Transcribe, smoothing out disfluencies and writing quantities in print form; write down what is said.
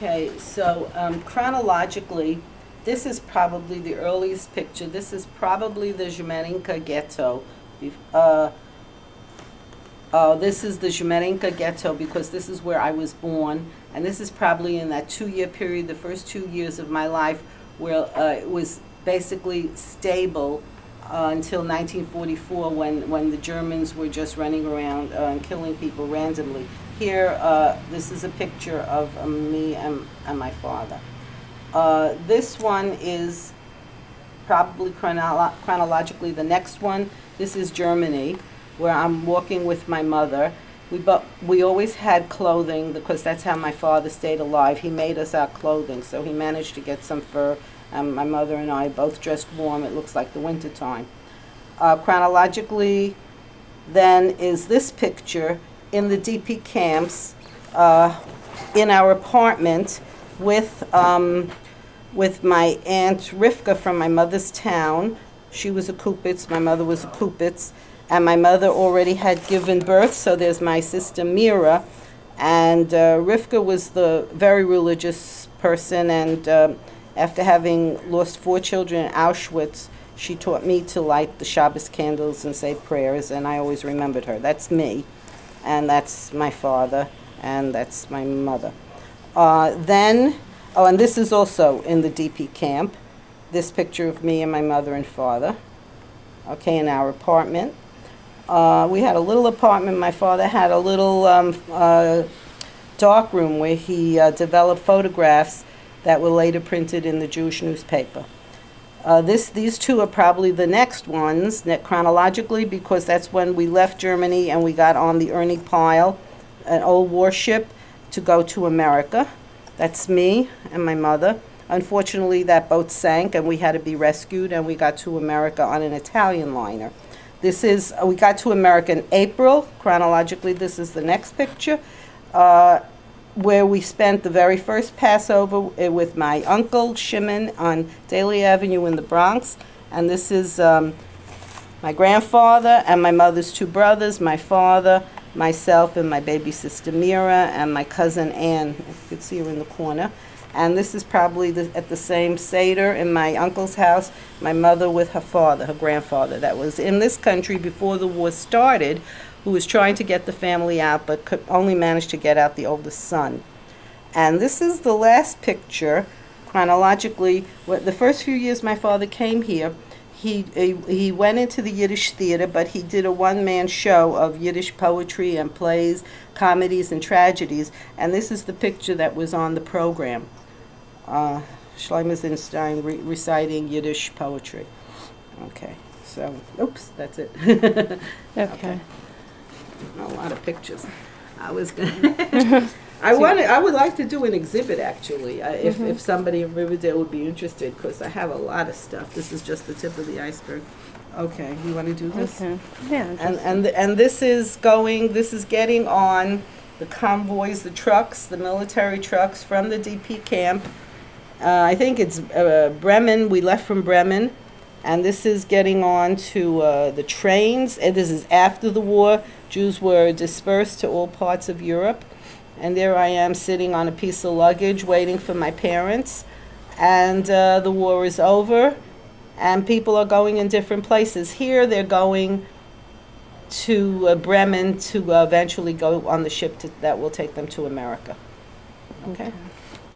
Okay, so chronologically, this is probably the earliest picture. This is probably the Zhymarinka ghetto. This is the Zhymarinka ghetto because this is where I was born, and this is probably in that 2-year period, the first 2 years of my life, where it was basically stable until 1944 when the Germans were just running around and killing people randomly. Here, this is a picture of me and my father. This one is probably chronologically the next one. This is Germany, where I'm walking with my mother. We always had clothing because that's how my father stayed alive. He made us our clothing, so he managed to get some fur. My mother and I both dressed warm. It looks like the winter time. Chronologically, then, is this picture in the DP camps in our apartment with my Aunt Rivka from my mother's town. She was a Kupitz, my mother was a Kupitz, and my mother already had given birth, so there's my sister Mira, and Rivka was the very religious person, and after having lost 4 children in Auschwitz, she taught me to light the Shabbos candles and say prayers, and I always remembered her. That's me, and that's my father, and that's my mother. And this is also in the DP camp, this picture of me and my mother and father, okay, in our apartment. We had a little apartment. My father had a little dark room where he developed photographs that were later printed in the Jewish newspaper. These two are probably the next ones, chronologically, because that's when we left Germany and we got on the Ernie Pyle, an old warship, to go to America. That's me and my mother. Unfortunately, that boat sank and we had to be rescued, and we got to America on an Italian liner. We got to America in April. Chronologically, this is the next picture, where we spent the very first Passover with my uncle Shimon on Daly Avenue in the Bronx. And this is my grandfather and my mother's 2 brothers, my father, myself, and my baby sister Mira, and my cousin Ann. You can see her in the corner. And this is probably at the same Seder in my uncle's house, my mother with her father, her grandfather, that was in this country before the war started, who was trying to get the family out but could only manage to get out the oldest son. And this is the last picture, chronologically. The first few years my father came here, he went into the Yiddish theater, but he did a one-man show of Yiddish poetry and plays, comedies and tragedies, and this is the picture that was on the program. Shlomo Zynstein reciting Yiddish poetry. Okay, so, oops, that's it. Okay. A lot of pictures. I was gonna. I would like to do an exhibit, actually, if somebody in Riverdale would be interested, because I have a lot of stuff. This is just the tip of the iceberg. Okay, you want to do this? Okay. Yeah. And this is getting on the convoys, the trucks, the military trucks from the DP camp. I think it's Bremen. We left from Bremen. And this is getting on to the trains. And this is after the war. Jews were dispersed to all parts of Europe. And there I am sitting on a piece of luggage waiting for my parents. And the war is over. And people are going in different places. Here they're going to Bremen to eventually go on the ship that will take them to America. Okay?